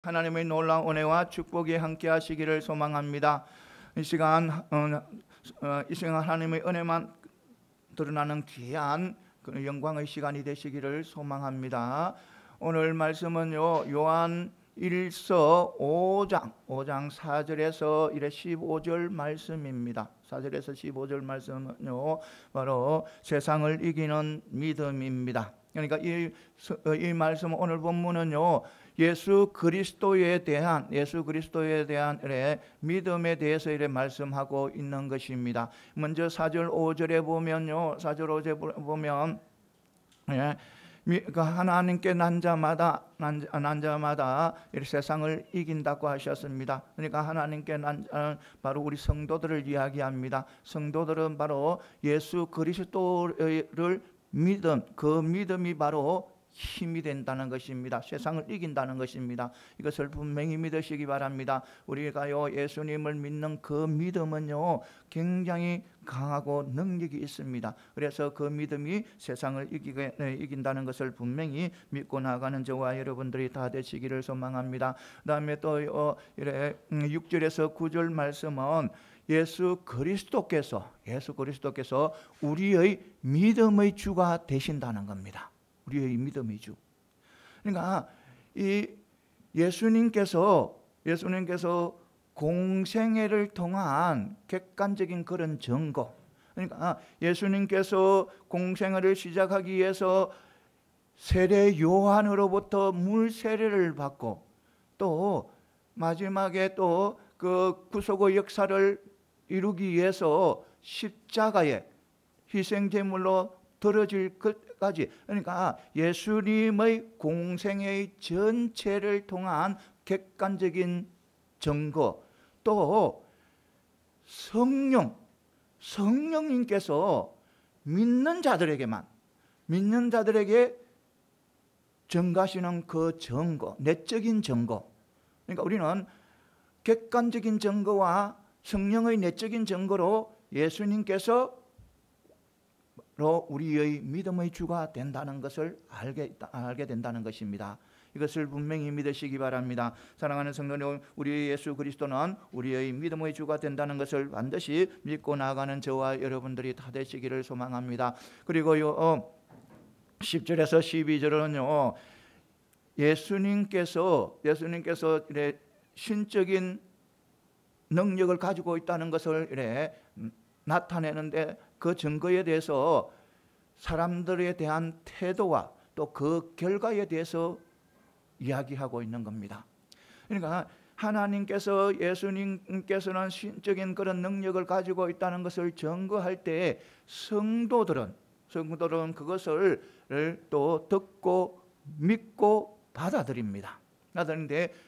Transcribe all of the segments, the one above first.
하나님의 놀라운 은혜와 축복이 함께 하시기를 소망합니다. 이 시간 하나님의 은혜만 드러나는 귀한 그 영광의 시간이 되시기를 소망합니다. 오늘 말씀은요, 요한 1서 5장 4절에서 15절 말씀입니다. 4절에서 15절 말씀은요, 바로 세상을 이기는 믿음입니다. 그러니까 이 말씀, 오늘 본문은요, 예수 그리스도에 대한 믿음에 대해서 이렇게 말씀하고 있는 것입니다. 먼저 4절 5절에 보면요, 4절 5절에 보면 하나님께 난 자마다 이 세상을 이긴다고 하셨습니다. 그러니까 하나님께 난 자는 바로 우리 성도들을 이야기합니다. 성도들은 바로 예수 그리스도를 믿음, 그 믿음이 바로 힘이 된다는 것입니다. 세상을 이긴다는 것입니다. 이것을 분명히 믿으시기 바랍니다. 우리가요, 예수님을 믿는 그 믿음은요, 굉장히 강하고 능력이 있습니다. 그래서 그 믿음이 세상을 이긴다는 것을 분명히 믿고 나가는 저와 여러분들이 다 되시기를 소망합니다. 그 다음에 또 6절에서 9절 말씀은 예수 그리스도께서 우리의 믿음의 주가 되신다는 겁니다. 우리의 믿음의 주. 그러니까 이 예수님께서 공생애를 통한 객관적인 그런 증거, 그러니까 예수님께서 공생애를 시작하기 위해서 세례 요한으로부터 물 세례를 받고, 또 마지막에 또 그 구속의 역사를 이루기 위해서 십자가에 희생제물로 드려질 것까지, 그러니까 예수님의 공생애의 전체를 통한 객관적인 증거, 또 성령님께서 믿는 자들에게 증가하시는 그 증거, 내적인 증거. 그러니까 우리는 객관적인 증거와 성령의 내적인 증거로 예수님께서 우리의 믿음의 주가 된다는 것을 알게 된다는 것입니다. 이것을 분명히 믿으시기 바랍니다. 사랑하는 성도님, 우리 예수 그리스도는 우리의 믿음의 주가 된다는 것을 반드시 믿고 나가는 저와 여러분들이 다 되시기를 소망합니다. 그리고 10절에서 12절은요, 예수님께서 신적인 능력을 가지고 있다는 것을 나타내는데, 그 증거에 대해서 사람들에 대한 태도와 또 그 결과에 대해서 이야기하고 있는 겁니다. 그러니까 예수님께서는 신적인 그런 능력을 가지고 있다는 것을 증거할 때 성도들은 그것을 또 듣고 믿고 받아들입니다.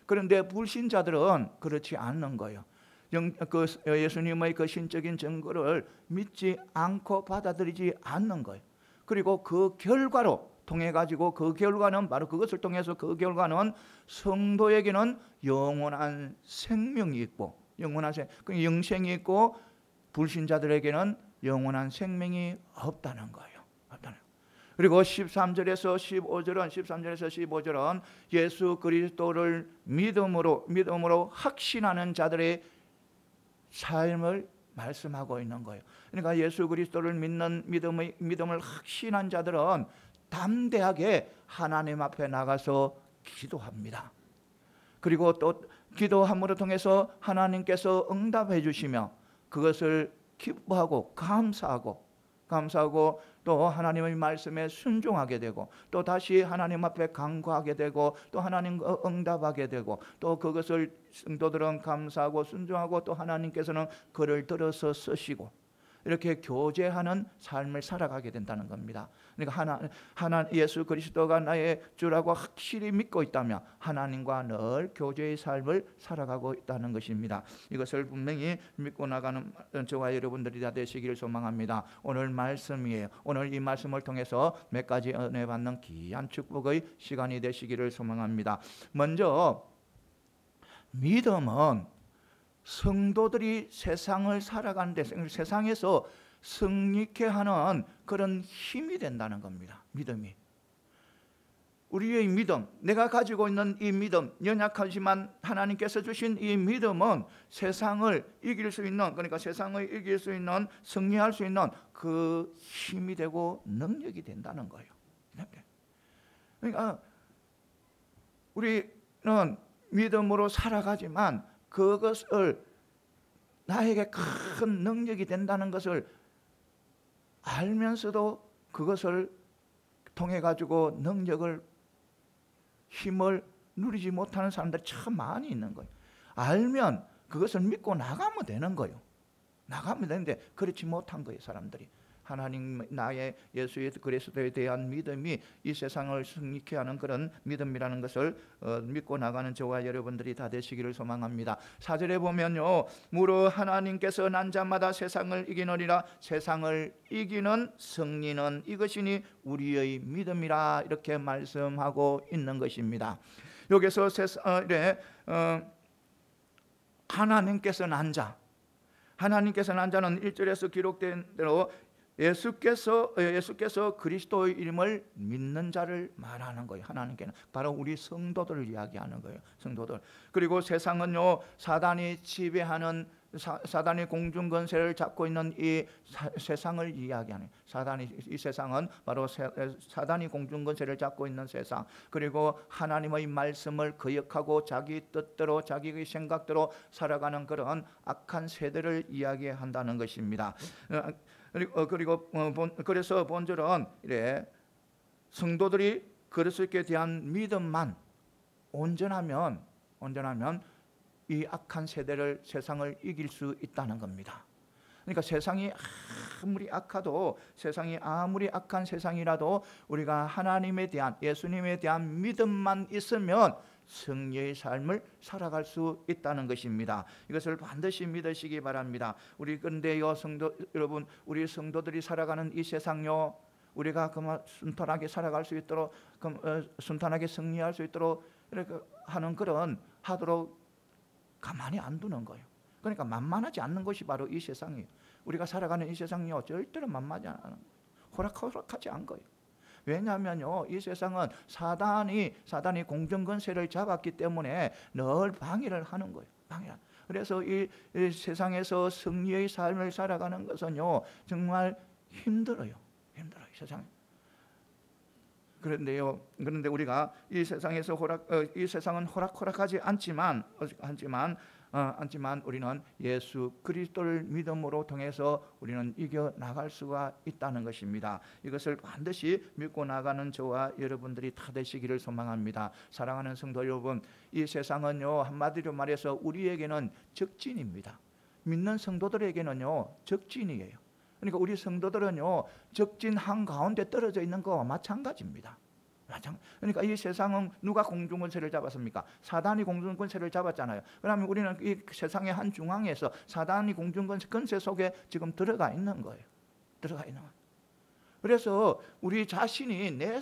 그런데 불신자들은 그렇지 않는 거예요. 예수님의 그 신적인 증거를 믿지 않고 받아들이지 않는 거예요. 그리고 그 결과로 통해 가지고, 그 결과는 바로 그것을 통해서 그 결과는 성도에게는 영원한 생명이 있고, 영생이 있고, 불신자들에게는 영원한 생명이 없다는 거예요. 그리고 13절에서 15절은 예수 그리스도를 믿음으로 확신하는 자들의 삶을 말씀하고 있는 거예요. 그러니까 예수 그리스도를 믿는 믿음을 확신한 자들은 담대하게 하나님 앞에 나가서 기도합니다. 그리고 또 기도함으로 통해서 하나님께서 응답해 주시며 그것을 기뻐하고 감사하고 또 하나님의 말씀에 순종하게 되고, 또 다시 하나님 앞에 간구하게 되고, 또 하나님 응답하게 되고, 또 그것을 성도들은 감사하고 순종하고, 또 하나님께서는 그를 들어서 쓰시고, 이렇게 교제하는 삶을 살아가게 된다는 겁니다. 그러니까 예수 그리스도가 나의 주라고 확실히 믿고 있다면 하나님과 늘 교제의 삶을 살아가고 있다는 것입니다. 이것을 분명히 믿고 나가는 저와 여러분들이 다 되시기를 소망합니다. 오늘 말씀이에요. 오늘 이 말씀을 통해서 몇 가지 은혜 받는 귀한 축복의 시간이 되시기를 소망합니다. 먼저, 믿음은 성도들이 세상을 살아가는데, 세상에서 승리케 하는 그런 힘이 된다는 겁니다. 믿음이. 우리의 믿음, 내가 가지고 있는 이 믿음, 연약하지만 하나님께서 주신 이 믿음은 세상을 이길 수 있는, 그러니까 세상을 이길 수 있는, 승리할 수 있는 그 힘이 되고 능력이 된다는 거예요. 그러니까 우리는 믿음으로 살아가지만 그것을 나에게 큰 능력이 된다는 것을 알면서도 그것을 통해 가지고 능력을, 힘을 누리지 못하는 사람들이 참 많이 있는 거예요. 알면 그것을 믿고 나가면 되는 거예요. 나가면 되는데 그렇지 못한 거예요, 사람들이. 하나님, 나의 예수 그리스도에 대한 믿음이 이 세상을 승리케 하는 그런 믿음이라는 것을 믿고 나가는 저와 여러분들이 다 되시기를 소망합니다. 4절에 보면요, 무릇 하나님께서 난 자마다 세상을 이기느니라. 세상을 이기는 승리는 이것이니 우리의 믿음이라, 이렇게 말씀하고 있는 것입니다. 여기서 하나님께서 난 자, 하나님께서 난 자는 1절에서 기록된 대로 예수께서 그리스도의 이름을 믿는 자를 말하는 거예요. 하나님께는 바로 우리 성도들을 이야기하는 거예요. 성도들. 그리고 세상은요, 사단이 지배하는, 사단이 공중 권세를 잡고 있는 이 세상을 이야기하는, 이 세상은 바로 사단이 공중 권세를 잡고 있는 세상, 그리고 하나님의 말씀을 거역하고 자기 뜻대로, 자기의 생각대로 살아가는 그런 악한 세대를 이야기한다는 것입니다. 그래서 본절은 이래, 성도들이 그리스도께 대한 믿음만 온전하면 이 악한 세대를, 세상을 이길 수 있다는 겁니다. 그러니까 세상이 아무리 악한 세상이라도 우리가 하나님에 대한, 예수님에 대한 믿음만 있으면 승리의 삶을 살아갈 수 있다는 것입니다. 이것을 반드시 믿으시기 바랍니다. 그런데요, 성도 여러분, 우리 성도들이 살아가는 이 세상요, 우리가 그만 순탄하게 살아갈 수 있도록, 순탄하게 승리할 수 있도록 이렇게 하는 그런 하도록 가만히 안 두는 거예요. 그러니까 만만하지 않는 것이 바로 이 세상이에요. 우리가 살아가는 이 세상이요, 절대로 만만하지 않은 거예요. 호락호락하지 않은 거예요. 왜냐하면요, 이 세상은 사단이 공정권세를 잡았기 때문에 늘 방해를 하는 거예요. 그래서 이 세상에서 승리의 삶을 살아가는 것은요, 정말 힘들어요. 세상. 그런데 우리가 이 세상에서 이 세상은 호락호락하지 않지만 우리는 예수 그리스도를 믿음으로 통해서 우리는 이겨 나갈 수가 있다는 것입니다. 이것을 반드시 믿고 나가는 저와 여러분들이 다 되시기를 소망합니다. 사랑하는 성도 여러분, 이 세상은요, 한마디로 말해서 우리에게는 적진입니다. 믿는 성도들에게는요, 적진이에요. 그러니까 우리 성도들은요, 적진 한가운데 떨어져 있는 거와 마찬가지입니다. 그러니까 이 세상은 누가 공중권세를 잡았습니까? 사단이 공중권세를 잡았잖아요. 그러면 우리는 이 세상의 한 중앙에서 사단이 공중권세 속에 지금 들어가 있는 거예요. 그래서 우리 자신이 내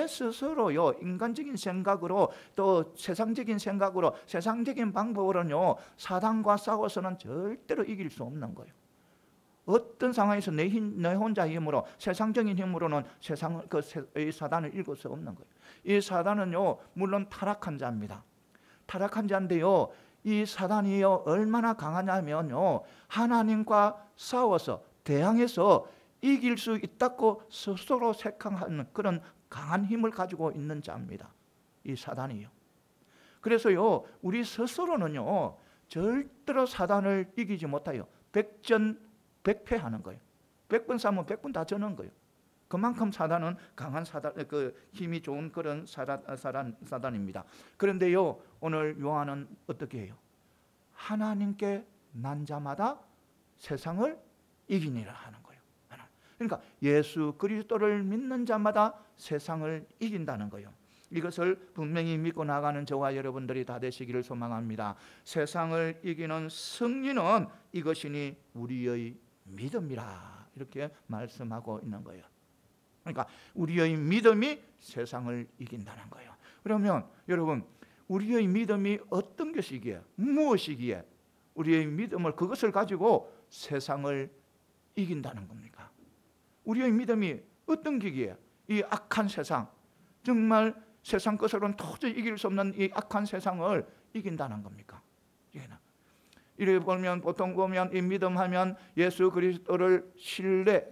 스스로요, 인간적인 생각으로, 또 세상적인 생각으로, 세상적인 방법으로는요, 사단과 싸워서는 절대로 이길 수 없는 거예요. 어떤 상황에서 내 혼자 힘으로, 세상적인 힘으로는 이 사단을 이길 수 없는 거예요. 이 사단은요, 물론 타락한 자입니다. 타락한 자인데요, 이 사단이요, 얼마나 강하냐면요, 하나님과 싸워서, 대항해서 이길 수 있다고 스스로 생각하는 그런 강한 힘을 가지고 있는 자입니다. 이 사단이요. 그래서요, 우리 스스로는요, 절대로 사단을 이기지 못해요. 백패하는 거예요. 100번 싸면 100번 다 져는 거예요. 그만큼 사단은 강한 힘이 좋은 그런 사단입니다. 그런데요, 오늘 요한은 어떻게 해요? 하나님께 난 자마다 세상을 이기니라 하는 거예요. 그러니까 예수 그리스도를 믿는 자마다 세상을 이긴다는 거예요. 이것을 분명히 믿고 나가는 저와 여러분들이 다 되시기를 소망합니다. 세상을 이기는 승리는 이것이니 우리의 믿음이라, 이렇게 말씀하고 있는 거예요. 그러니까 우리의 믿음이 세상을 이긴다는 거예요. 그러면 여러분, 우리의 믿음이 어떤 것이기에, 무엇이기에 우리의 믿음을, 그것을 가지고 세상을 이긴다는 겁니까? 우리의 믿음이 어떤 기기에 이 악한 세상, 정말 세상 것으로는 도저히 이길 수 없는 이 악한 세상을 이긴다는 겁니까? 이래 보면 보통 보면 이 믿음하면 예수 그리스도를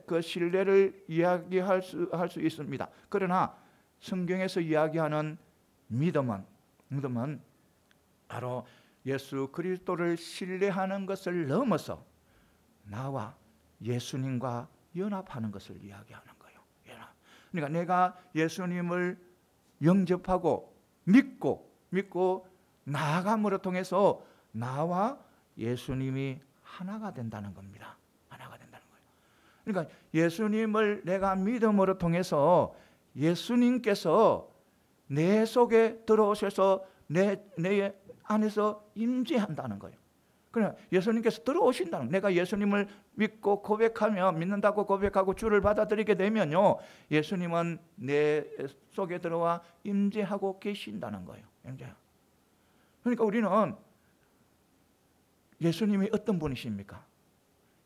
그 신뢰를 이야기할 수 있습니다. 그러나 성경에서 이야기하는 믿음은 바로 예수 그리스도를 신뢰하는 것을 넘어서 나와 예수님과 연합하는 것을 이야기하는 거예요. 그러니까 내가 예수님을 영접하고 믿고 나아감으로 통해서 나와 예수님이 하나가 된다는 겁니다. 하나가 된다는 거예요. 그러니까 예수님을 내가 믿음으로 통해서 예수님께서 내 속에 들어오셔서 내 안에서 임재한다는 거예요. 그러나 예수님께서 들어오신다는, 내가 예수님을 믿고 믿는다고 고백하고 주를 받아들이게 되면요, 예수님은 내 속에 들어와 임재하고 계신다는 거예요. 그러니까 우리는 예수님이 어떤 분이십니까?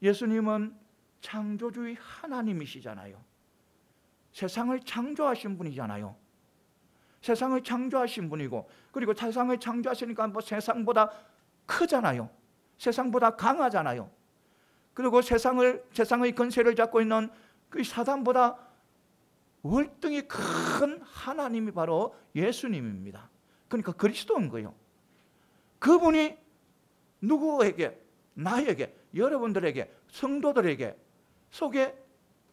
예수님은 창조주의 하나님이시잖아요. 세상을 창조하신 분이잖아요. 세상을 창조하신 분이고, 그리고 세상을 창조하시니까 뭐 세상보다 크잖아요. 세상보다 강하잖아요. 그리고 세상의 권세를 잡고 있는 그 사단보다 월등히 큰 하나님이 바로 예수님입니다. 그러니까 그리스도인 거예요. 그분이 누구에게, 나에게, 여러분들에게, 성도들에게 속에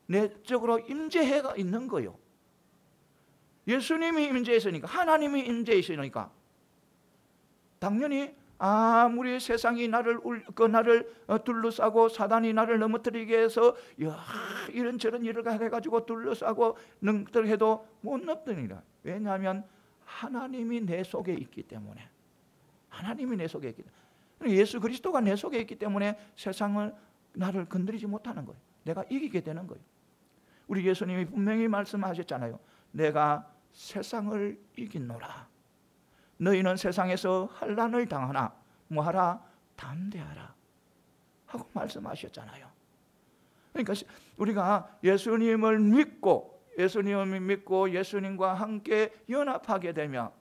내적으로 임재해 있는 거예요. 예수님이 임재했으니까, 하나님이 임재했으니까 당연히 아무리 세상이 나를 둘러싸고 사단이 나를 넘어뜨리게 해서 이런저런 일을 해가지고 둘러싸고 넘어뜨려도 못 넘어뜨리라. 왜냐하면 하나님이 내 속에 있기 때문에. 하나님이 내 속에 있기 때문에. 예수 그리스도가 내 속에 있기 때문에 세상을 나를 건드리지 못하는 거예요. 내가 이기게 되는 거예요. 우리 예수님이 분명히 말씀하셨잖아요. 내가 세상을 이긴노라. 너희는 세상에서 환난을 당하나 뭐하라? 담대하라 하고 말씀하셨잖아요. 그러니까 우리가 예수님을 믿고 예수님과 함께 연합하게 되면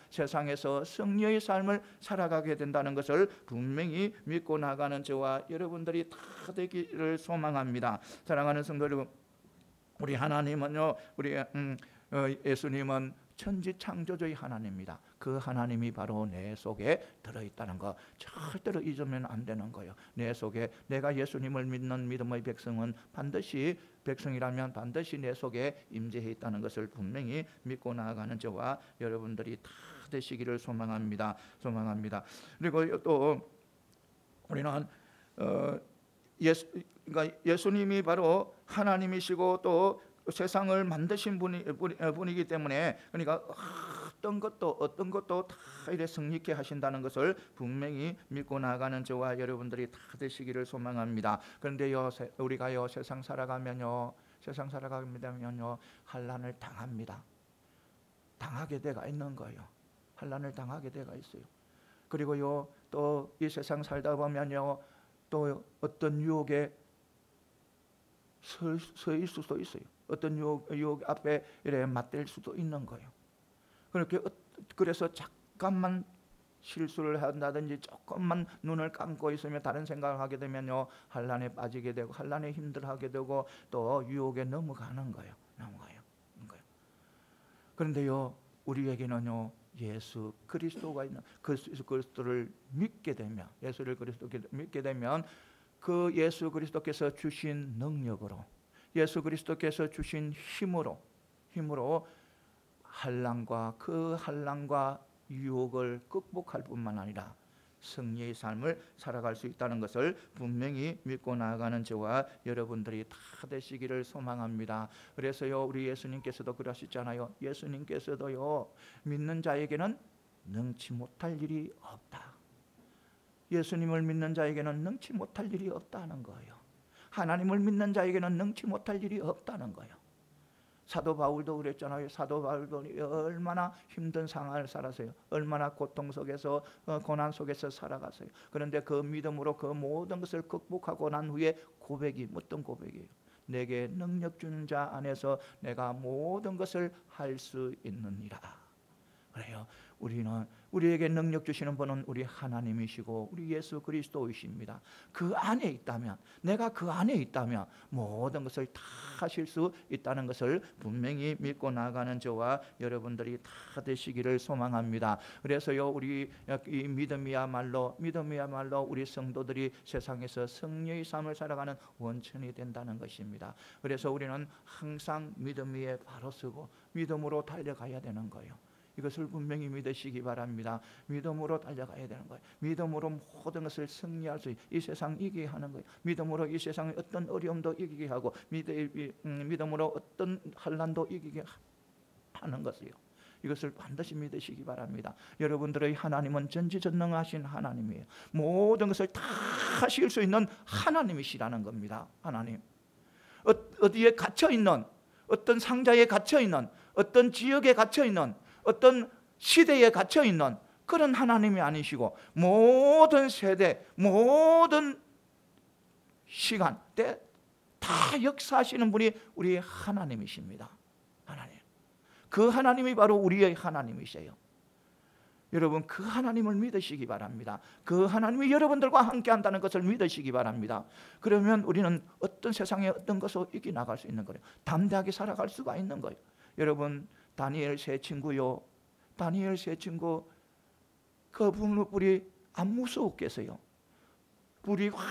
세상에서 승리의 삶을 살아가게 된다는 것을 분명히 믿고 나가는 저와 여러분들이 다 되기를 소망합니다. 사랑하는 성도 여러분, 우리 하나님은요, 예수님은 천지 창조주의 하나님입니다. 그 하나님이 바로 내 속에 들어있다는 거 절대로 잊으면 안 되는 거예요. 내 속에, 내가 예수님을 믿는 믿음의 백성은 백성이라면 반드시 내 속에 임재해 있다는 것을 분명히 믿고 나아가는 저와 여러분들이 다 되시기를 소망합니다. 그리고 또 우리는 그러니까 예수님이 바로 하나님이시고 또 세상을 만드신 분이기 때문에, 그러니까 어떤 것도 다 이래 승리케 하신다는 것을 분명히 믿고 나아가는 저와 여러분들이 다 되시기를 소망합니다. 그런데요, 우리가요 세상 살아가면요 환난을 당합니다. 당하게 돼가 있는 거예요. 환난을 당하게 돼가 있어요. 그리고요 또 이 세상 살다 보면요 또 어떤 유혹에 서일 수도 있어요. 어떤 유혹 앞에 이래 맞댈 수도 있는 거예요. 그래서 잠깐만 실수를 한다든지 조금만 눈을 감고 있으면 다른 생각을 하게 되면요 환난에 빠지게 되고 환난에 힘들어하게 되고 또 유혹에 넘어가는 거예요. 그런데요 우리에게는요 예수 그리스도가 있는 그 예수 그리스도를 믿게 되면, 그 예수 그리스도께서 주신 능력으로, 예수 그리스도께서 주신 힘으로 한란과 유혹을 극복할 뿐만 아니라 승리의 삶을 살아갈 수 있다는 것을 분명히 믿고 나아가는 저와 여러분들이 다 되시기를 소망합니다. 그래서요 우리 예수님께서도 그러시잖아요. 예수님께서도요 믿는 자에게는 능치 못할 일이 없다. 예수님을 믿는 자에게는 능치 못할 일이 없다는 거예요. 하나님을 믿는 자에게는 능치 못할 일이 없다는 거예요. 사도 바울도 그랬잖아요. 사도 바울도 얼마나 힘든 상황을 살았어요. 얼마나 고통 속에서 고난 속에서 살아갔어요. 그런데 그 믿음으로 그 모든 것을 극복하고 난 후에 고백이 어떤 고백이에요? 내게 능력 주는 자 안에서 내가 모든 것을 할 수 있느니라. 그래요. 우리에게 능력 주시는 분은 우리 하나님이시고 우리 예수 그리스도이십니다. 그 안에 있다면, 내가 그 안에 있다면 모든 것을 다 하실 수 있다는 것을 분명히 믿고 나가는 저와 여러분들이 다 되시기를 소망합니다. 그래서요, 우리 이 믿음이야말로 우리 성도들이 세상에서 승리의 삶을 살아가는 원천이 된다는 것입니다. 그래서 우리는 항상 믿음 위에 바로 서고 믿음으로 달려가야 되는 거예요. 이것을 분명히 믿으시기 바랍니다. 믿음으로 달려가야 되는 거예요. 믿음으로 모든 것을 승리할 수, 이 세상 이기게 하는 거예요. 믿음으로 이 세상의 어떤 어려움도 이기게 하고 믿음으로 어떤 환난도 이기게 하는 것이요. 이것을 반드시 믿으시기 바랍니다. 여러분들의 하나님은 전지전능하신 하나님이에요. 모든 것을 다 하실 수 있는 하나님이시라는 겁니다. 하나님, 어디에 갇혀있는, 어떤 상자에 갇혀있는, 어떤 지역에 갇혀있는, 어떤 시대에 갇혀있는 그런 하나님이 아니시고 모든 세대, 모든 시간 때 다 역사하시는 분이 우리 하나님이십니다. 하나님, 그 하나님이 바로 우리의 하나님이세요. 여러분, 그 하나님을 믿으시기 바랍니다. 그 하나님이 여러분들과 함께 한다는 것을 믿으시기 바랍니다. 그러면 우리는 어떤 세상에 어떤 것을 이겨나갈 수 있는 거예요. 담대하게 살아갈 수가 있는 거예요. 여러분, 다니엘 세 친구요, 다니엘 세 친구, 그 불이 안 무서웠겠어요? 불이 확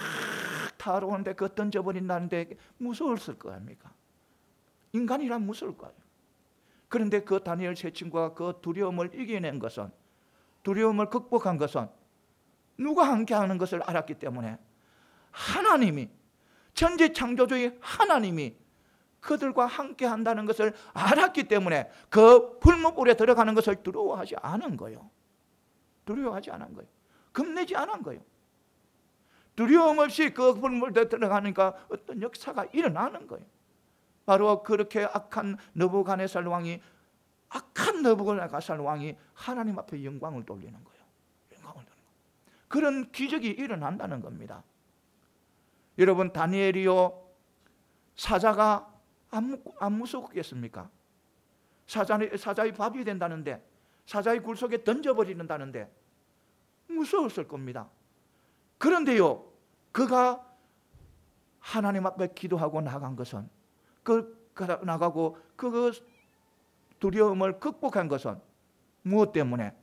타오르는데 그거 던져버린다는데 무서웠을 거 아닙니까? 인간이란 무서울 거예요. 그런데 그 다니엘 세 친구가 그 두려움을 이겨낸 것은, 두려움을 극복한 것은 누가 함께하는 것을 알았기 때문에, 하나님이, 천지창조주의 하나님이 그들과 함께 한다는 것을 알았기 때문에 그 불못불에 들어가는 것을 두려워하지 않은 거예요. 두려워하지 않은 거예요. 겁내지 않은 거예요. 두려움 없이 그 불못에 들어가니까 어떤 역사가 일어나는 거예요. 바로 그렇게 악한 느부갓네살 왕이, 하나님 앞에 영광을 돌리는 거예요. 영광을 돌리는 거예요. 그런 기적이 일어난다는 겁니다. 여러분, 다니엘이요, 사자가 안 무섭겠습니까? 사자의 밥이 된다는데, 사자의 굴 속에 던져버리는다는데 무서웠을 겁니다. 그런데요, 그가 하나님 앞에 기도하고 나간 것은, 나가고 그 두려움을 극복한 것은 무엇 때문에?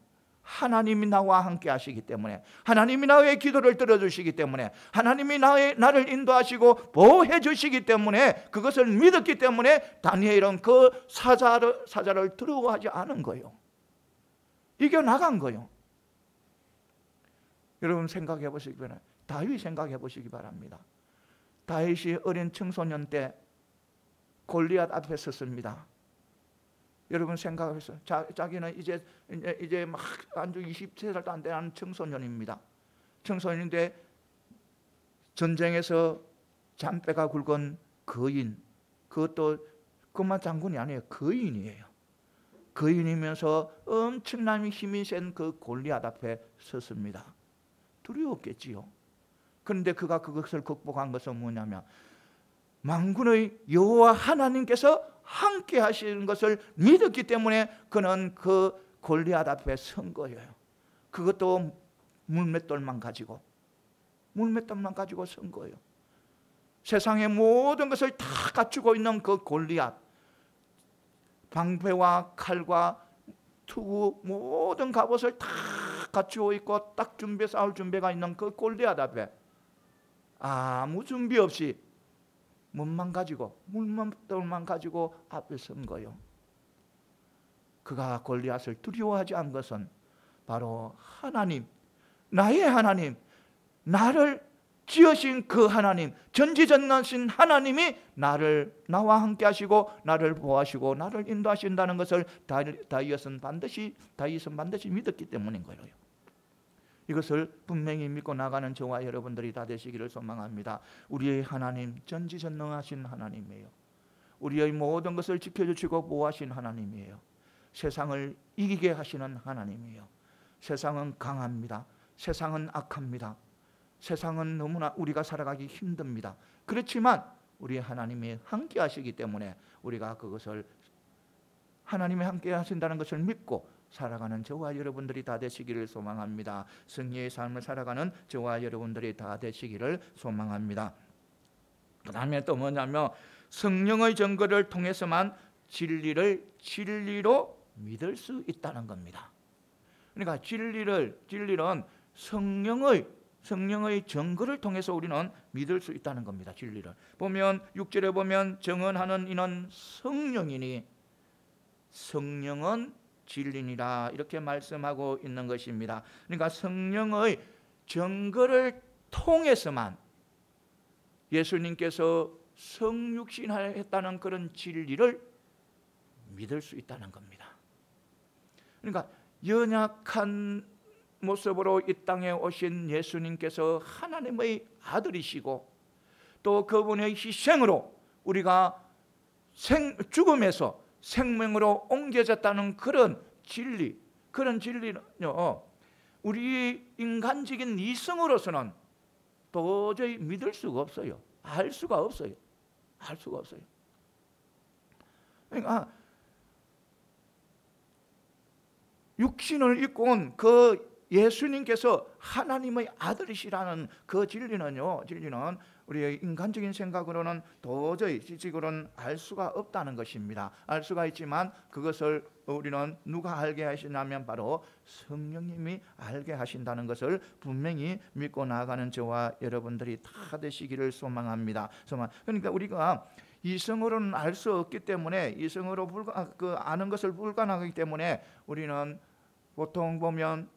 하나님이 나와 함께 하시기 때문에, 하나님이 나의 기도를 들어주시기 때문에, 하나님이 나를 인도하시고 보호해 주시기 때문에, 그것을 믿었기 때문에 다니엘은 그 사자를 두려워하지 않은 거예요. 이겨나간 거예요. 여러분, 생각해 보시기 바랍니다. 다윗 생각해 보시기 바랍니다. 다윗이 어린 청소년 때 골리앗 앞에 섰습니다. 여러분 생각하세요. 자기는 이제 막 아주 20세살도 안 되는 청소년입니다. 청소년인데 전쟁에서 잔뼈가 굵은 거인, 그것도 그만 장군이 아니에요. 거인이에요. 거인이면서 엄청난 힘이 센 그 골리앗 앞에 섰습니다. 두려웠겠지요. 그런데 그가 그것을 극복한 것은 뭐냐면, 만군의 여호와 하나님께서 함께 하시는 것을 믿었기 때문에 그는 그 골리앗 앞에 선 거예요. 그것도 물맷돌만 가지고 선 거예요. 세상의 모든 것을 다 갖추고 있는 그 골리앗, 방패와 칼과 투구 모든 갑옷을 다 갖추고 있고 딱 싸울 준비가 있는 그 골리앗 앞에 아무 준비 없이 물맷돌만 가지고 앞에 선 거예요. 그가 골리앗을 두려워하지 않은 것은 바로 하나님, 나의 하나님, 나를 지으신 그 하나님, 전지전능하신 하나님이 나와 함께 하시고 나를 보호하시고 나를 인도하신다는 것을 다윗은 반드시 믿었기 때문인 거예요. 이것을 분명히 믿고 나가는 저와 여러분들이 다 되시기를 소망합니다. 우리의 하나님, 전지전능하신 하나님이에요. 우리의 모든 것을 지켜주시고 보호하신 하나님이에요. 세상을 이기게 하시는 하나님이에요. 세상은 강합니다. 세상은 악합니다. 세상은 너무나 우리가 살아가기 힘듭니다. 그렇지만 우리 하나님이 함께 하시기 때문에 우리가 그것을 하나님이 함께 하신다는 것을 믿고 살아가는 저와 여러분들이 다 되시기를 소망합니다. 승리의 삶을 살아가는 저와 여러분들이 다 되시기를 소망합니다. 그 다음에 또 뭐냐면 성령의 증거를 통해서만 진리를 진리로 믿을 수 있다는 겁니다. 그러니까 진리는 성령의 증거를 통해서 우리는 믿을 수 있다는 겁니다. 진리를 보면 6절에 보면 정언하는 이는 성령이니 성령은 진리니라 이렇게 말씀하고 있는 것입니다. 그러니까 성령의 증거를 통해서만 예수님께서 성육신했다는 그런 진리를 믿을 수 있다는 겁니다. 그러니까 연약한 모습으로 이 땅에 오신 예수님께서 하나님의 아들이시고 또 그분의 희생으로 우리가 죽음에서 생명으로 옮겨졌다는 그런 진리는요, 우리 인간적인 이성으로서는 도저히 믿을 수가 없어요. 알 수가 없어요. 그러니까 육신을 입고 온 그 예수님께서 하나님의 아들이시라는 그 진리는 우리의 인간적인 생각으로는 도저히 지식으로는 알 수가 없다는 것입니다. 알 수가 있지만 그것을 우리는 누가 알게 하시냐면 바로 성령님이 알게 하신다는 것을 분명히 믿고 나아가는 저와 여러분들이 다 되시기를 소망합니다. 그러니까 우리가 이성으로는 알 수 없기 때문에 이성으로 아는 것을 불가능하기 때문에 우리는 보통 보면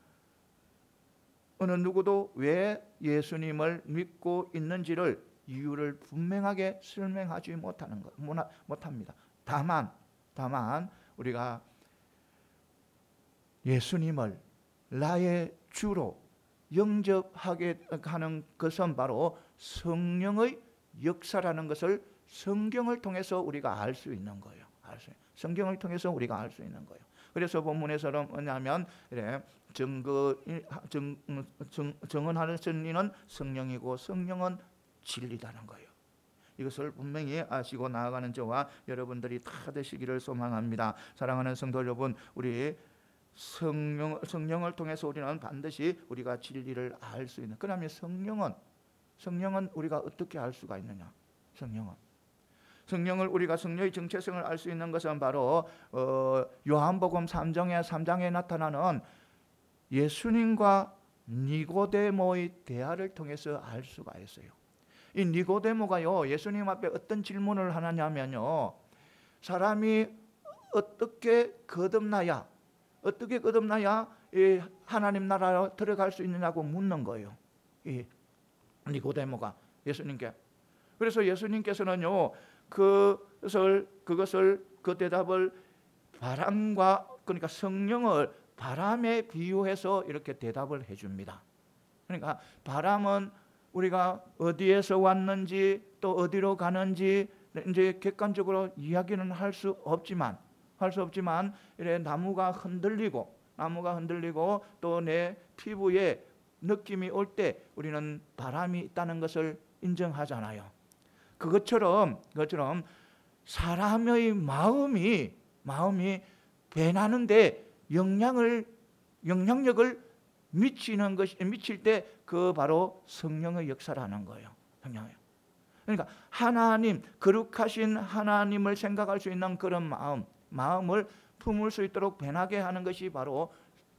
어느 누구도 왜 예수님을 믿고 있는지를 이유를 분명하게 설명하지 못합니다. 다만 우리가 예수님을 나의 주로 영접하게 하는 것은 바로 성령의 역사라는 것을 성경을 통해서 우리가 알 수 있는 거예요. 성경을 통해서 우리가 알 수 있는 거예요. 그래서 본문에서는 뭐냐면 정언하는 진리는 성령이고 성령은 진리라는 거예요. 이것을 분명히 아시고 나아가는 저와 여러분들이 다 되시기를 소망합니다. 사랑하는 성도 여러분, 우리 성령을 통해서 우리는 반드시 우리가 진리를 알 수 있는. 그러면 성령은 우리가 어떻게 알 수가 있느냐? 성령을 우리가 성령의 정체성을 알 수 있는 것은 바로 요한복음 3장에 나타나는 예수님과 니고데모의 대화를 통해서 알 수가 있어요. 이 니고데모가요, 예수님 앞에 어떤 질문을 하느냐면요, 사람이 어떻게 거듭나야 이 하나님 나라로 들어갈 수 있느냐고 묻는 거예요. 이 니고데모가 예수님께. 그래서 예수님께서는요, 그 대답을 바람과, 그러니까 성령을 바람에 비유해서 이렇게 대답을 해줍니다. 그러니까 바람은 우리가 어디에서 왔는지 또 어디로 가는지 이제 객관적으로 이야기는 할 수 없지만 이래 나무가 흔들리고 또 내 피부에 느낌이 올 때 우리는 바람이 있다는 것을 인정하잖아요. 그것처럼 사람의 마음이 변하는데 영향력을 미칠 때 그 바로 성령의 역사라는 거예요. 그러니까 거룩하신 하나님을 생각할 수 있는 그런 마음을 품을 수 있도록 변하게 하는 것이 바로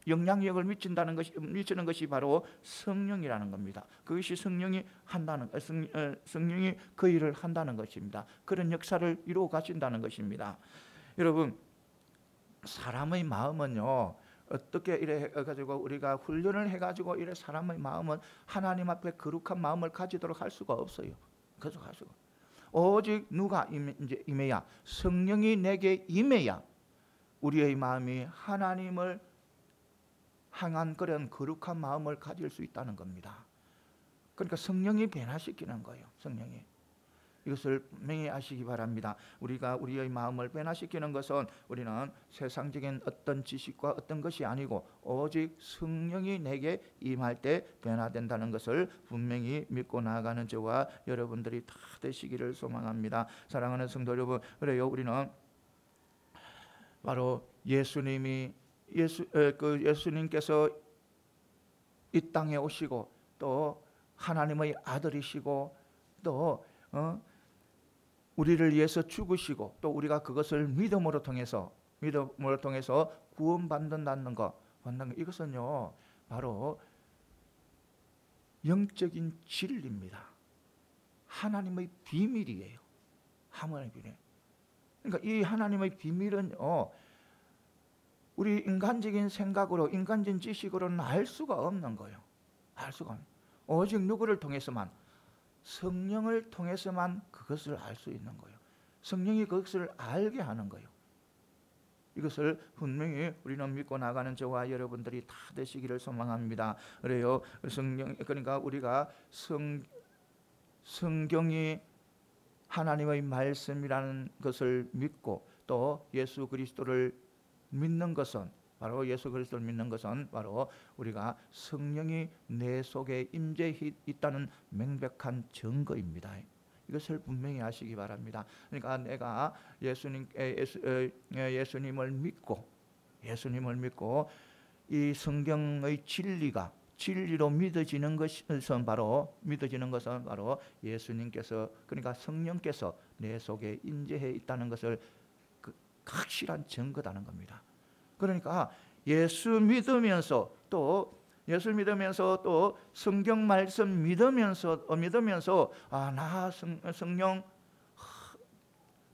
영향력을 미치는 것이 바로 성령이라는 겁니다. 그것이 성령이 그 일을 한다는 것입니다. 그런 역사를 이루어 가신다는 것입니다. 여러분, 사람의 마음은요, 어떻게 이래 가지고 우리가 훈련을 해가지고 이래 사람의 마음은 하나님 앞에 거룩한 마음을 가지도록 할 수가 없어요. 오직 누가 임해야, 성령이 내게 임해야 우리의 마음이 하나님을 향한 그런 거룩한 마음을 가질 수 있다는 겁니다. 그러니까 성령이 변화시키는 거예요. 성령이. 이것을 분명히 아시기 바랍니다. 우리가 우리의 마음을 변화시키는 것은 우리는 세상적인 어떤 지식과 어떤 것이 아니고 오직 성령이 내게 임할 때 변화된다는 것을 분명히 믿고 나아가는 저와 여러분들이 다 되시기를 소망합니다. 사랑하는 성도 여러분, 그래요, 우리는 바로 예수님께서 이 땅에 오시고 또 하나님의 아들이시고 또 우리를 위해서 죽으시고 또 우리가 그것을 믿음으로 통해서 구원받는다는 것, 이것은요 바로 영적인 진리입니다. 하나님의 비밀이에요. 하나님의 비밀. 그러니까 이 하나님의 비밀은요 우리 인간적인 생각으로, 인간적인 지식으로는 알 수가 없는 거예요. 알 수가 없는. 오직 누구를 통해서만, 성령을 통해서만 그것을 알 수 있는 거예요. 성령이 그것을 알게 하는 거예요. 이것을 분명히 우리는 믿고 나가는 저와 여러분들이 다 되시기를 소망합니다. 그래요. 그러니까 우리가 성경이 하나님의 말씀이라는 것을 믿고 또 예수 그리스도를 믿는 것은 바로 우리가 성령이 내 속에 임재해 있다는 명백한 증거입니다. 이것을 분명히 아시기 바랍니다. 그러니까 내가 예수님을 믿고 이 성경의 진리로 믿어지는 것은 바로 예수님께서, 그러니까 성령께서 내 속에 임재해 있다는 것을 확실한 증거다는 겁니다. 그러니까 예수 믿으면서 또 성경 말씀 믿으면서 나 성령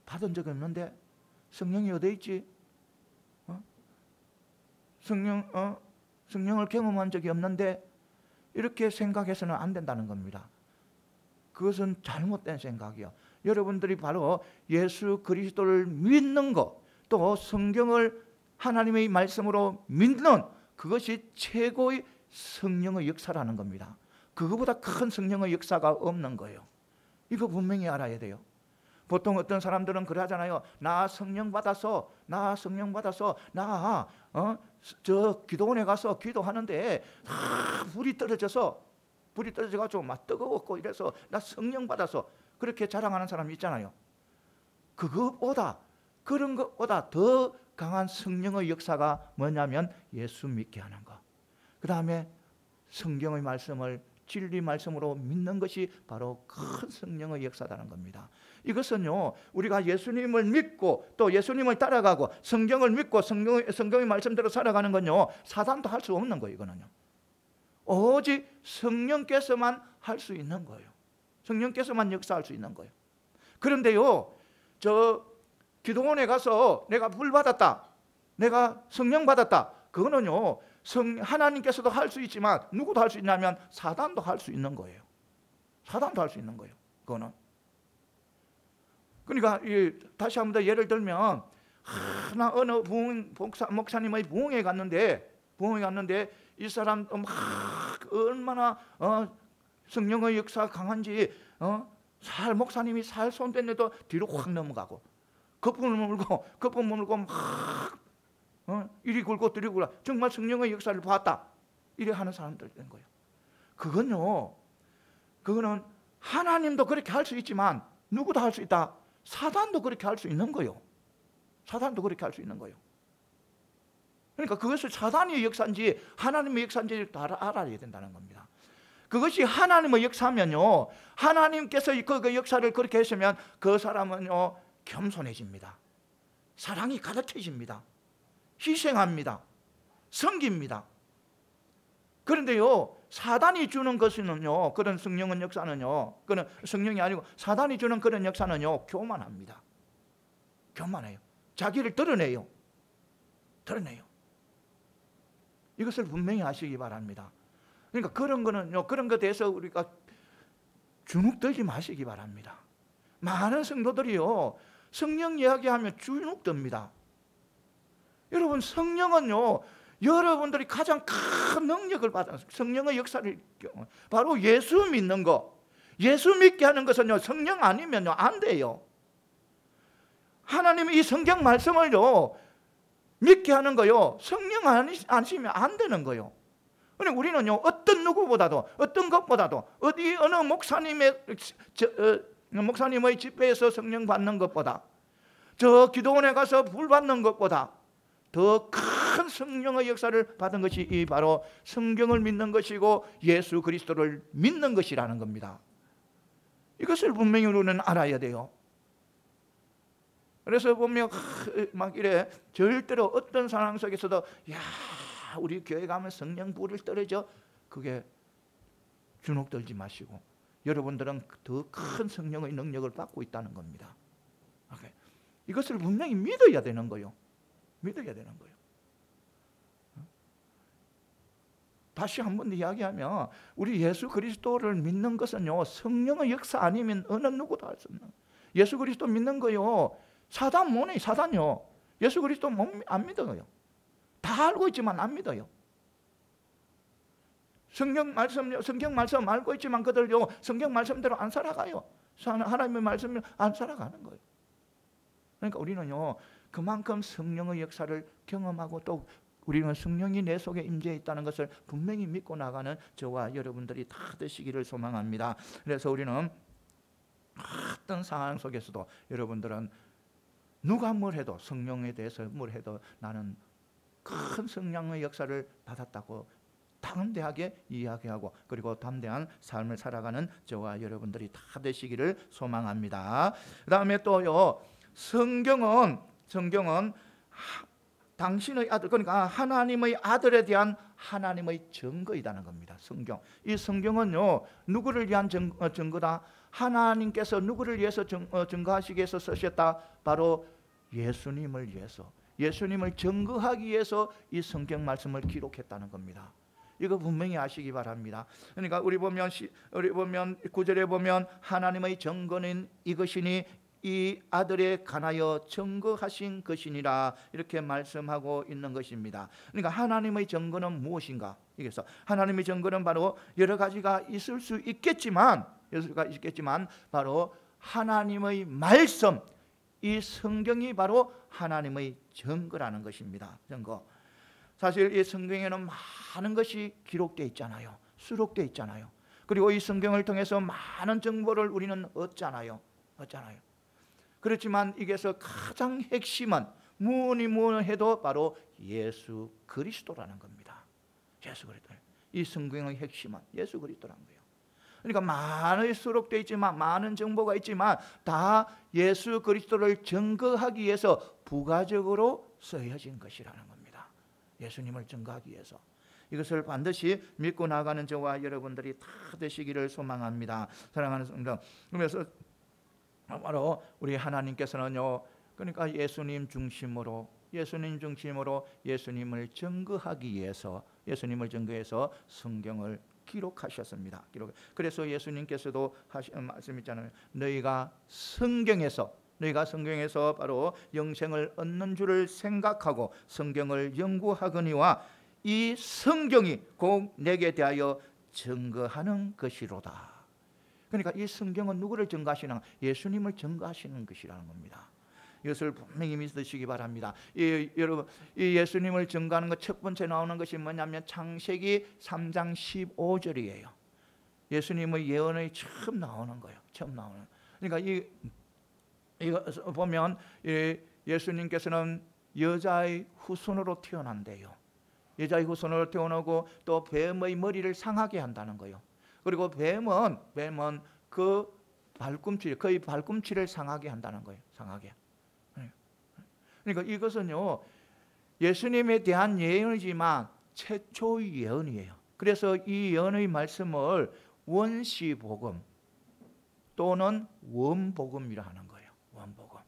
받은 적이 없는데 성령이 어디 있지? 성령을 경험한 적이 없는데 이렇게 생각해서는 안 된다는 겁니다. 그것은 잘못된 생각이요. 여러분들이 바로 예수 그리스도를 믿는 것, 또 성경을 하나님의 말씀으로 믿는 그것이 최고의 성령의 역사라는 겁니다. 그거보다 큰 성령의 역사가 없는 거예요. 이거 분명히 알아야 돼요. 보통 어떤 사람들은 그러잖아요. 나 성령 받아서 저 기도원에 가서 기도하는데 불이 떨어져가지고 막 뜨거웠고 이래서 나 성령 받아서 그렇게 자랑하는 사람이 있잖아요. 그런 것보다 더 강한 성령의 역사가 뭐냐면 예수 믿게 하는 것. 그 다음에 성경의 말씀을 진리 말씀으로 믿는 것이 바로 큰 성령의 역사라는 겁니다. 이것은요 우리가 예수님을 믿고 또 예수님을 따라가고 성경을 믿고 성경의 말씀대로 살아가는 건요 사단도 할 수 없는 거예요. 이거는요 오직 성령께서만 할 수 있는 거예요. 성령께서만 역사할 수 있는 거예요. 그런데요 저 기도원에 가서 내가 불 받았다, 내가 성령 받았다, 그거는요 하나님께서도 할 수 있지만 누구도 할 수 있냐면 사단도 할 수 있는 거예요. 사단도 할 수 있는 거예요. 그거는. 그러니까 다시 한 번 더 예를 들면 나 어느 목사님의 부흥회 갔는데 이 사람 얼마나 성령의 역사가 강한지 목사님이 살 손 댔는데도 뒤로 확 넘어가고 거품을 물고 막 이리 굴고 저리 굴고 정말 성령의 역사를 봤다 이래 하는 사람들 된 거예요. 그거는 하나님도 그렇게 할 수 있지만 누구도 할 수 있다. 사단도 그렇게 할 수 있는 거예요. 그러니까 그것을 사단의 역사인지 하나님의 역사인지 다 알아야 된다는 겁니다. 그것이 하나님의 역사면요 하나님께서 그 역사를 그렇게 했으면 그 사람은요 겸손해집니다. 사랑이 가득해집니다. 희생합니다. 섬깁니다. 그런데요 사단이 주는 것은요 그런 성령의 역사는요 그런 성령이 아니고 사단이 주는 그런 역사는요 교만합니다. 교만해요. 자기를 드러내요. 이것을 분명히 아시기 바랍니다. 그러니까 그런 것에 대해서 우리가 주눅들지 마시기 바랍니다. 많은 성도들이요 성령 이야기하면 주눅듭니다. 여러분 성령은요 여러분들이 가장 큰 능력을 받은 성령의 역사를 바로 예수 믿는 것, 예수 믿게 하는 것은요, 성령 아니면요 안 돼요. 하나님이 이 성경 말씀을요 믿게 하는 거요, 성령 아니시면 안 되는 거요. 그러니까 우리는요 어떤 누구보다도, 어떤 것보다도, 어느 목사님의 집회에서 성령 받는 것보다, 저 기도원에 가서 불 받는 것보다 더 큰 성령의 역사를 받은 것이 이 바로 성경을 믿는 것이고 예수 그리스도를 믿는 것이라는 겁니다. 이것을 분명히 우리는 알아야 돼요. 그래서 보면 막 이래 절대로 어떤 상황 속에서도 야 우리 교회 가면 성령 불을 떨어져, 그게 주눅들지 마시고 여러분들은 더 큰 성령의 능력을 받고 있다는 겁니다. 이것을 분명히 믿어야 되는 거예요. 믿어야 되는 거예요. 다시 한번 이야기하면 우리 예수 그리스도를 믿는 것은요 성령의 역사 아니면 어느 누구도 할 수 없는, 예수 그리스도 믿는 거요 사단 뭐네, 사단요 예수 그리스도 안 믿어요. 다 알고 있지만 안 믿어요. 성경 말씀 알고 있지만 그들요 성경 말씀대로 안 살아가요. 하나님의 말씀을 안 살아가는 거예요. 그러니까 우리는요 그만큼 성령의 역사를 경험하고 또 우리는 성령이 내 속에 임재해 있다는 것을 분명히 믿고 나가는 저와 여러분들이 다 되시기를 소망합니다. 그래서 우리는 어떤 상황 속에서도 여러분들은 누가 뭘 해도, 성령에 대해서 뭘 해도 나는 큰 성령의 역사를 받았다고 담대하게 이야기하고, 그리고 담대한 삶을 살아가는 저와 여러분들이 다 되시기를 소망합니다. 그 다음에 또요 성경은 당신의 아들, 그러니까 하나님의 아들에 대한 하나님의 증거이다는 겁니다. 이 성경은요 누구를 위한 증거다? 하나님께서 누구를 위해서 증거하시기 위해서 쓰셨다? 바로 예수님을 위해서, 예수님을 증거하기 위해서 이 성경 말씀을 기록했다는 겁니다. 이거 분명히 아시기 바랍니다. 그러니까 우리 보면 9절에 보면 하나님의 증거는 이것이니 이 아들에 관하여 증거하신 것이니라, 이렇게 말씀하고 있는 것입니다. 그러니까 하나님의 증거는 무엇인가? 그래서 하나님의 증거는 바로 여러 가지가 있을 수 있겠지만 바로 하나님의 말씀, 이 성경이 바로 하나님의 증거라는 것입니다. 증거. 사실 이 성경에는 많은 것이 기록되어 있잖아요. 수록되어 있잖아요. 그리고 이 성경을 통해서 많은 정보를 우리는 얻잖아요. 그렇지만 이게서 가장 핵심은 무엇이 해도 바로 예수 그리스도라는 겁니다. 예수 그리스도. 이 성경의 핵심은 예수 그리스도라는 거예요. 그러니까 많이 수록되어 있지만, 많은 정보가 있지만 다 예수 그리스도를 증거하기 위해서 부가적으로 쓰여진 것이라는 겁니다. 예수님을 증거하기 위해서. 이것을 반드시 믿고 나가는 저와 여러분들이 다 되시기를 소망합니다. 사랑하는 성도, 그래서 바로 우리 하나님께서는요, 그러니까 예수님 중심으로 예수님을 증거하기 위해서, 예수님을 증거해서 성경을 기록하셨습니다. 그래서 예수님께서도 하신 말씀 있잖아요. 너희가 성경에서 바로 영생을 얻는 줄을 생각하고 성경을 연구하거니와 이 성경이 곧 내게 대하여 증거하는 것이로다. 그러니까 이 성경은 누구를 증거하시는? 예수님을 증거하시는 것이라는 겁니다. 이것을 분명히 믿으시기 바랍니다. 여러분, 이 예수님을 증거하는 것 첫 번째 나오는 것이 뭐냐면 창세기 3장 15절이에요. 예수님의 예언이 처음 나오는 거예요. 그러니까 이거 보면 예수님께서는 여자의 후손으로 태어난대요. 여자의 후손으로 태어나고 또 뱀의 머리를 상하게 한다는 거예요. 그리고 뱀은 그 그의 발꿈치를 상하게 한다는 거예요. 상하게. 그러니까 이것은요 예수님에 대한 예언이지만 최초의 예언이에요. 그래서 이 예언의 말씀을 원시복음 또는 원복음이라 하는 거예요. 원복음.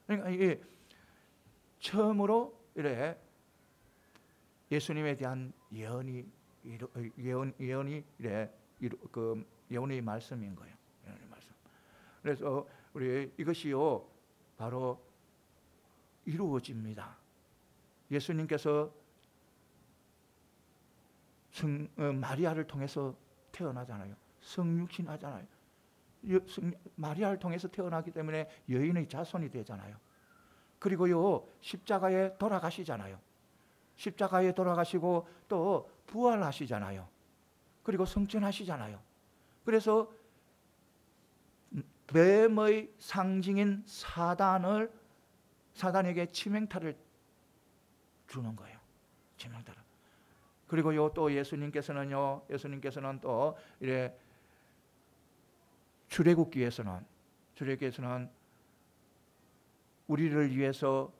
그러니까 이게 처음으로 이래 예수님에 대한 예언이 그 예언의 말씀인 거예요. 예언의 말씀. 그래서 우리 이것이요 바로 이루어집니다. 예수님께서 마리아를 통해서 태어나잖아요. 성육신 하잖아요. 마리아를 통해서 태어나기 때문에 여인의 자손이 되잖아요. 그리고요, 십자가에 돌아가시잖아요. 십자가에 돌아가시고 또 부활하시잖아요. 그리고 성천하시잖아요. 그래서 뱀의 상징인 사단에게 치명타를 주는 거예요. 치명타를. 그리고요, 또 예수님께서는 또 이래 출애굽기에서는 우리를 위해서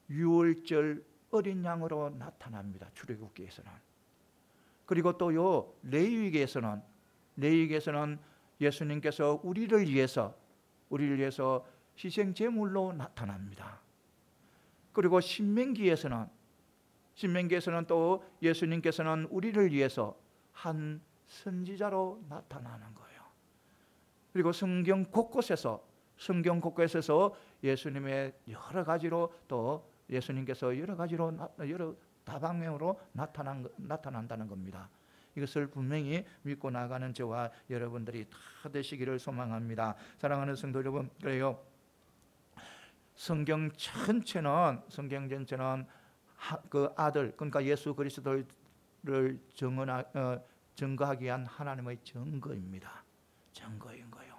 유월절 어린 양으로 나타납니다. 출애굽기에서는. 그리고 또요, 레위기에서는 예수님께서 우리를 위해서 희생 제물로 나타납니다. 그리고 신명기에서는 또 예수님께서는 우리를 위해서 한 선지자로 나타나는 거예요. 그리고 성경 곳곳에서 예수님의 여러 가지로 또 예수님께서 여러 다방면으로 나타난다는 겁니다. 이것을 분명히 믿고 나가는 저와 여러분들이 다 되시기를 소망합니다. 사랑하는 성도 여러분, 그래요. 성경 전체는 그 아들, 그러니까 예수 그리스도를 증거하기 위한 하나님의 증거입니다. 증거인 거예요.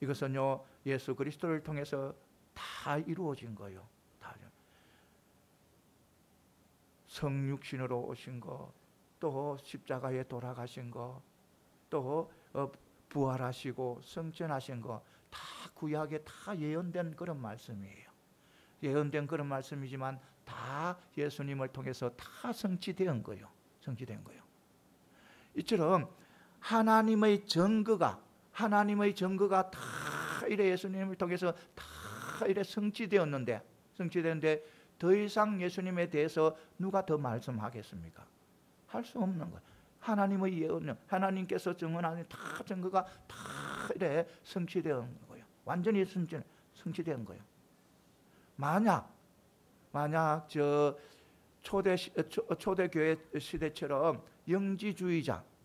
이것은요, 예수 그리스도를 통해서 다 이루어진 거예요. 성육신으로 오신 거, 또 십자가에 돌아가신 거, 또 부활하시고 성천하신 거, 다 구약에 다 예언된 그런 말씀이에요. 예언된 그런 말씀이지만 다 예수님을 통해서 다 성취된 거예요. 이처럼 하나님의 증거가 다 이래 예수님을 통해서 다 이래 성취되었는데 더 이상 예수님에 대해서 누가 더 말씀하겠습니까? 할 수 없는 거예요. 하나님의 예언, 하나님께서 증언하는 다 증거가 다 이래 성취된 거예요. 완전히 성취된 거예요. 만약 저 초대교회 시대처럼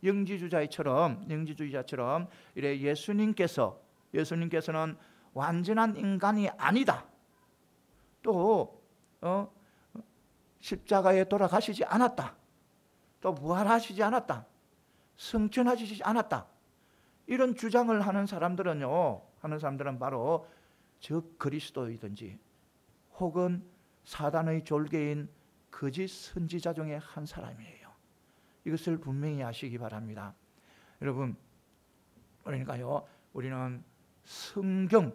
영지주의자처럼 이래 예수님께서는 완전한 인간이 아니다. 또 십자가에 돌아가시지 않았다. 또 부활하시지 않았다. 성천하시지 않았다. 이런 주장을 하는 사람들은 바로 즉 그리스도이든지 혹은 사단의 졸개인 거짓 선지자 중에 한 사람이에요. 이것을 분명히 아시기 바랍니다. 여러분, 그러니까요, 우리는 성경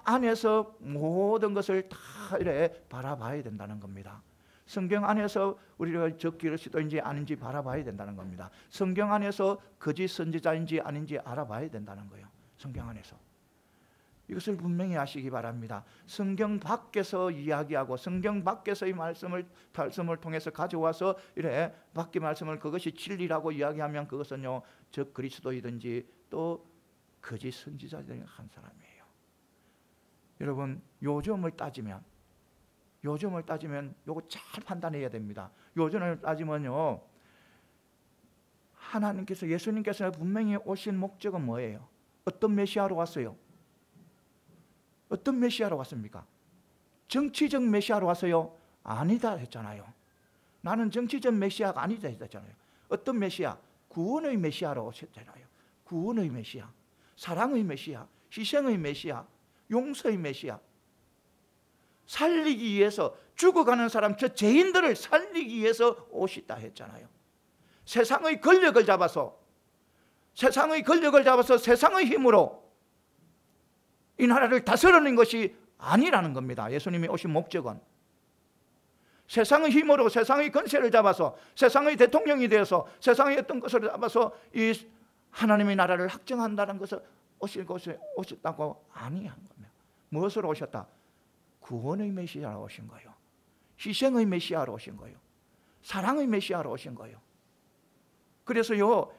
안에서 모든 것을 다 이래 바라봐야 된다는 겁니다. 성경 안에서 우리가 저 그리스도인지 아닌지 바라봐야 된다는 겁니다. 성경 안에서 거짓 선지자인지 아닌지 알아봐야 된다는 거예요. 성경 안에서. 이것을 분명히 아시기 바랍니다. 성경 밖에서 이야기하고 성경 밖에서의 말씀을 통해서 가져와서 이래 밖의 말씀을 그것이 진리라고 이야기하면 그것은요, 저 그리스도이든지 또 거짓 선지자 중에 한 사람이에요. 여러분, 요즘을 따지면 요거 잘 판단해야 됩니다. 요즘을 따지면요, 예수님께서 분명히 오신 목적은 뭐예요? 어떤 메시아로 왔어요? 어떤 메시아로 왔습니까? 정치적 메시아로 왔어요? 아니다 했잖아요. 나는 정치적 메시아가 아니다 했잖아요. 어떤 메시아? 구원의 메시아로 오셨잖아요. 구원의 메시아, 사랑의 메시아, 희생의 메시아, 용서의 메시아. 살리기 위해서, 죽어가는 사람, 저 죄인들을 살리기 위해서 오시다 했잖아요. 세상의 권력을 잡아서 세상의 힘으로 이 나라를 다스리는 것이 아니라는 겁니다. 예수님이 오신 목적은 세상의 힘으로 세상의 권세를 잡아서 세상의 대통령이 되어서 세상의 어떤 것을 잡아서 이 하나님의 나라를 확정한다는 것을 오셨다고 아니한 겁니다. 무엇으로 오셨다? 구원의 메시아로 오신 거예요. 희생의 메시아로 오신 거예요. 사랑의 메시아로 오신 거예요. 그래서요,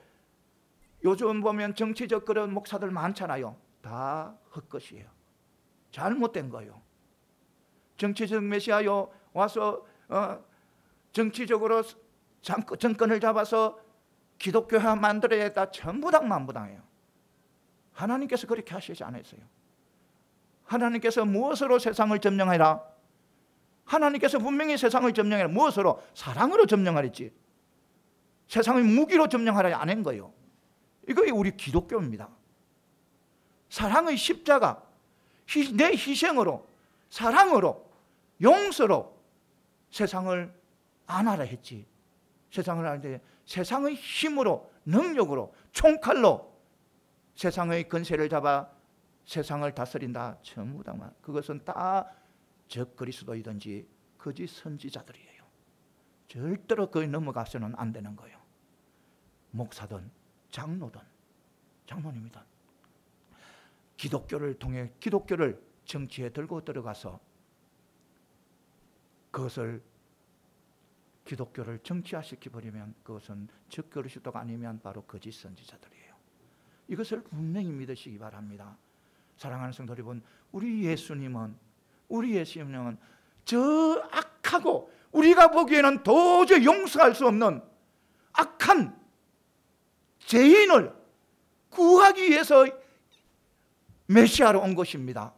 요즘 보면 정치적 그런 목사들 많잖아요. 다 헛것이에요. 잘못된 거예요. 정치적 메시아요 와서 정치적으로 정권을 잡아서 기독교화 만들어야겠다, 천부당만부당해요. 하나님께서 그렇게 하시지 않았어요. 하나님께서 무엇으로 세상을 점령하라? 하나님께서 분명히 세상을 점령하라. 무엇으로? 사랑으로 점령하랬지. 세상을 무기로 점령하라 안 한 거예요. 이거 우리 기독교입니다. 사랑의 십자가, 내 희생으로, 사랑으로, 용서로 세상을 안하라 했지. 세상을 하는데 세상의 힘으로, 능력으로, 총칼로 세상의 권세를 잡아 세상을 다스린다. 전부 다 그것은 다 적그리스도이든지 거짓 선지자들이에요. 절대로 거기 넘어가서는 안 되는 거예요. 목사든 장로든 장로님이든 기독교를 통해 기독교를 정치에 들고 들어가서 그것을 기독교를 정치화시켜버리면 그것은 적그리스도가 아니면 바로 거짓 선지자들이에요. 이것을 분명히 믿으시기 바랍니다. 사랑하는 성도 여러분, 우리 예수님은 저 악하고 우리가 보기에는 도저히 용서할 수 없는 악한 죄인을 구하기 위해서 메시아로 온 것입니다.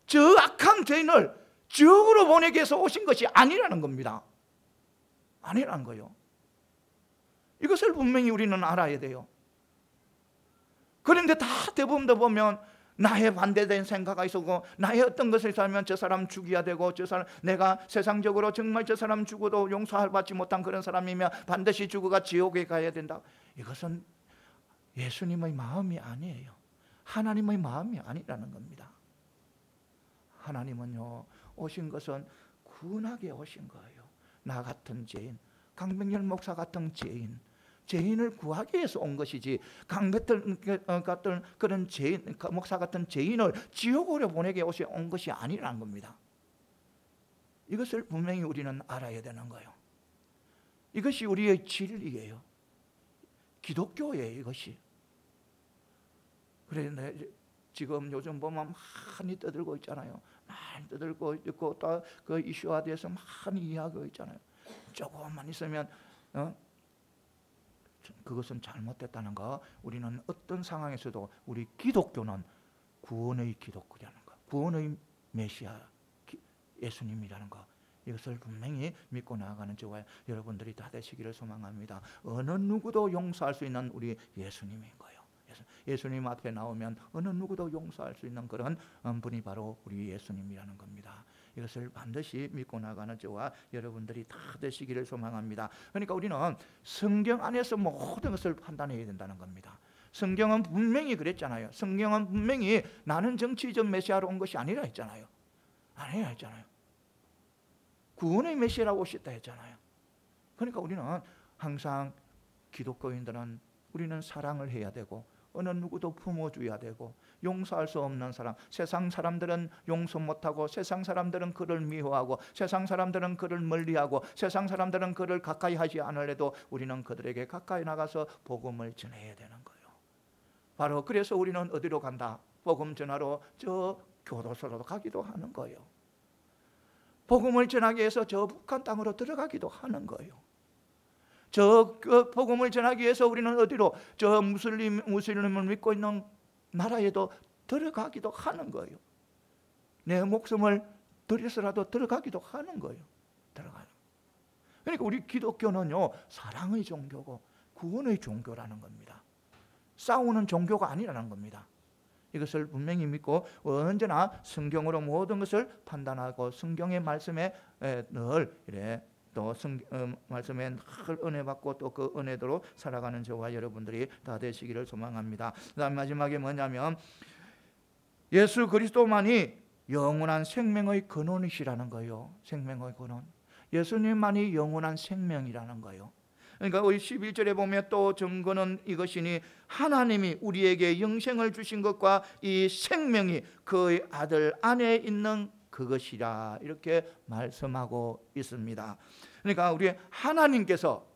저 악한 죄인을 지옥으로 보내기 위해서 오신 것이 아니라는 겁니다. 아니라는 거예요. 이것을 분명히 우리는 알아야 돼요. 그런데 다 대부분 보면 나의 반대된 생각이 있고 나의 어떤 것을 살면 저 사람 죽여야 되고 저 사람 내가 세상적으로 정말 저 사람 죽어도 용서받지 못한 그런 사람이면 반드시 죽어가 지옥에 가야 된다. 이것은 예수님의 마음이 아니에요. 하나님의 마음이 아니라는 겁니다. 하나님은요, 오신 것은 구원하게 오신 거예요. 나 같은 죄인, 강병렬 목사 같은 죄인을 구하기 위해서 온 것이지 같은 그런 죄인, 목사 같은 죄인을 지옥으로 보내게 온 것이 아니라는 겁니다. 이것을 분명히 우리는 알아야 되는 거예요. 이것이 우리의 진리예요. 기독교예요, 이것이. 그런데 지금 요즘 보면 많이 떠들고 있잖아요. 많이 떠들고 있고 또 그 이슈화에 대해서 많이 이야기하고 있잖아요. 조금만 있으면 그것은 잘못됐다는 거. 우리는 어떤 상황에서도 우리 기독교는 구원의 기독교라는 거, 구원의 메시아 예수님이라는 거, 이것을 분명히 믿고 나아가는 저와 여러분들이 다 되시기를 소망합니다. 어느 누구도 용서할 수 있는 우리 예수님인 거예요. 예수님 앞에 나오면 어느 누구도 용서할 수 있는 그런 분이 바로 우리 예수님이라는 겁니다. 이것을 반드시 믿고 나가는 저와 여러분들이 다 되시기를 소망합니다. 그러니까 우리는 성경 안에서 모든 것을 판단해야 된다는 겁니다. 성경은 분명히 그랬잖아요. 성경은 분명히 나는 정치적 메시아로 온 것이 아니라 했잖아요. 아니라 했잖아요. 구원의 메시아라고 오셨다 했잖아요. 그러니까 우리는 항상 기독교인들은 우리는 사랑을 해야 되고 어느 누구도 품어줘야 되고 용서할 수 없는 사람, 세상 사람들은 용서 못하고 세상 사람들은 그를 미워하고 세상 사람들은 그를 멀리하고 세상 사람들은 그를 가까이 하지 않으려도 우리는 그들에게 가까이 나가서 복음을 전해야 되는 거예요. 바로 그래서 우리는 어디로 간다? 복음 전하러 저 교도소로 가기도 하는 거예요. 복음을 전하기 위해서 저 북한 땅으로 들어가기도 하는 거예요. 그 복음을 전하기 위해서 우리는 어디로? 저 무슬림을 믿고 있는 나라에도 들어가기도 하는 거예요. 내 목숨을 들여서라도 들어가기도 하는 거예요. 들어가요. 그러니까 우리 기독교는요, 사랑의 종교고 구원의 종교라는 겁니다. 싸우는 종교가 아니라는 겁니다. 이것을 분명히 믿고 언제나 성경으로 모든 것을 판단하고 성경의 말씀에 늘 이래 또 말씀에 늘 은혜 받고 또 그 은혜대로 살아가는 저와 여러분들이 다 되시기를 소망합니다. 그다음 마지막에 뭐냐면 예수 그리스도만이 영원한 생명의 근원이시라는 거예요. 생명의 근원. 예수님만이 영원한 생명이라는 거예요. 그러니까 우리 11절에 보면 또 증거는 이것이니 하나님이 우리에게 영생을 주신 것과 이 생명이 그의 아들 안에 있는 그것이라 이렇게 말씀하고 있습니다. 그러니까 우리 하나님께서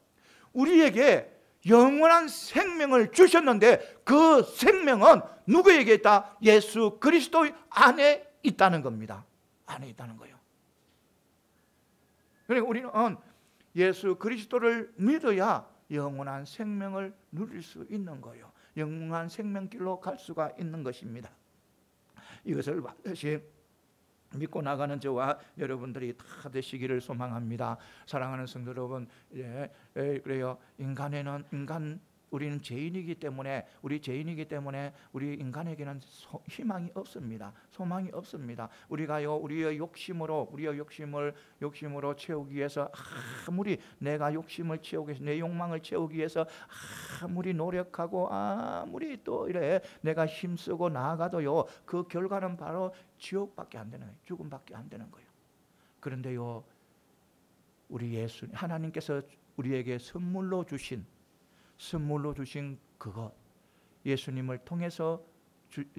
우리에게 영원한 생명을 주셨는데 그 생명은 누구에게 있다? 예수 그리스도 안에 있다는 겁니다. 안에 있다는 거예요. 그러니까 우리는 예수 그리스도를 믿어야 영원한 생명을 누릴 수 있는 거예요. 영원한 생명길로 갈 수가 있는 것입니다. 이것을 반드시 믿고 나가는 저와 여러분들이 다 되시기를 소망합니다. 사랑하는 성도 여러분, 그래요. 우리는 죄인이기 때문에 우리 인간에게는 희망이 없습니다. 소망이 없습니다. 우리가요, 우리의 욕심으로 채우기 위해서 아무리 내가 욕심을 채우기 위해서, 내 욕망을 채우기 위해서 아무리 노력하고 아무리 또 이래 내가 힘쓰고 나아가도요, 그 결과는 바로 지옥밖에 안 되는 거예요. 죽음밖에 안 되는 거예요. 그런데요, 우리 하나님께서 우리에게 선물로 주신 그것, 예수님을 통해서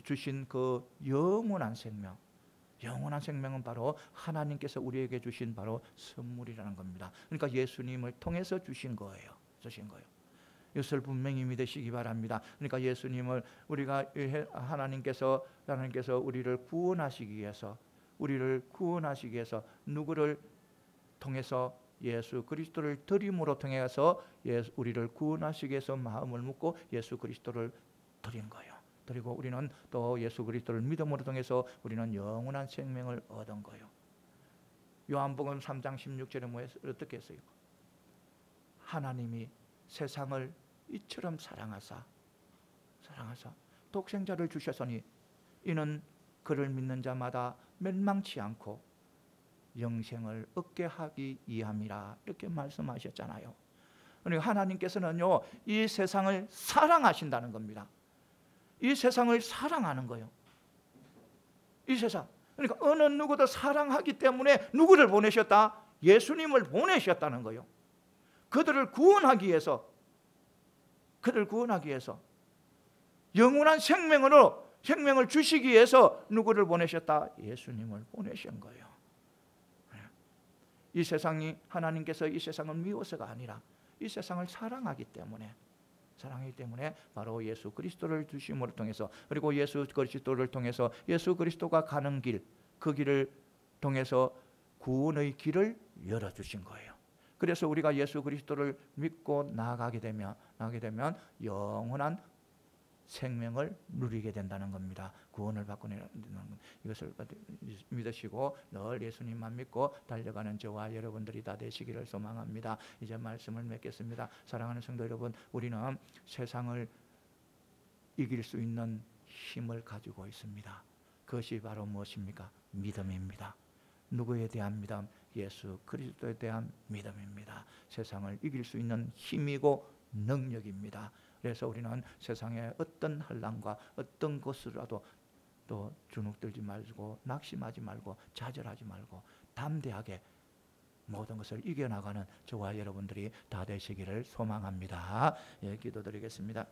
주신 그 영원한 생명은 바로 하나님께서 우리에게 주신 바로 선물이라는 겁니다. 그러니까 예수님을 통해서 주신 거예요. 이것을 분명히 믿으시기 바랍니다. 그러니까 예수님을 하나님께서 우리를 구원하시기 위해서 누구를 통해서 예수 그리스도를 드림으로 통해서 우리를 구원하시기 위해서 마음을 묻고 예수 그리스도를 드린 거예요. 그리고 우리는 또 예수 그리스도를 믿음으로 통해서 우리는 영원한 생명을 얻은 거예요. 요한복음 3장 16절에 어떻게 했어요? 하나님이 세상을 이처럼 사랑하사 독생자를 주셨으니 이는 그를 믿는 자마다 멸망치 않고 영생을 얻게 하기 위함이라, 이렇게 말씀하셨잖아요. 그러니까 하나님께서는요, 이 세상을 사랑하신다는 겁니다. 이 세상을 사랑하는 거예요. 이 세상. 그러니까 어느 누구도 사랑하기 때문에 누구를 보내셨다? 예수님을 보내셨다는 거예요. 그들을 구원하기 위해서 영원한 생명을 주시기 위해서 누구를 보내셨다? 예수님을 보내신 거예요. 이 세상이, 하나님께서 이 세상을 미워서가 아니라 이 세상을 사랑하기 때문에 바로 예수 그리스도를 주심으로 통해서, 그리고 예수 그리스도를 통해서 예수 그리스도가 가는 길, 그 길을 통해서 구원의 길을 열어주신 거예요. 그래서 우리가 예수 그리스도를 믿고 나아가게 되면 영원한 생명을 누리게 된다는 겁니다. 구원을 받고 이것을 믿으시고 늘 예수님만 믿고 달려가는 저와 여러분들이 다 되시기를 소망합니다. 이제 말씀을 맺겠습니다. 사랑하는 성도 여러분, 우리는 세상을 이길 수 있는 힘을 가지고 있습니다. 그것이 바로 무엇입니까? 믿음입니다. 누구에 대한 믿음? 예수 그리스도에 대한 믿음입니다. 세상을 이길 수 있는 힘이고 능력입니다. 그래서 우리는 세상의 어떤 환난과 어떤 것이라도 또 주눅들지 말고 낙심하지 말고 좌절하지 말고 담대하게 모든 것을 이겨나가는 저와 여러분들이 다 되시기를 소망합니다. 예, 기도드리겠습니다.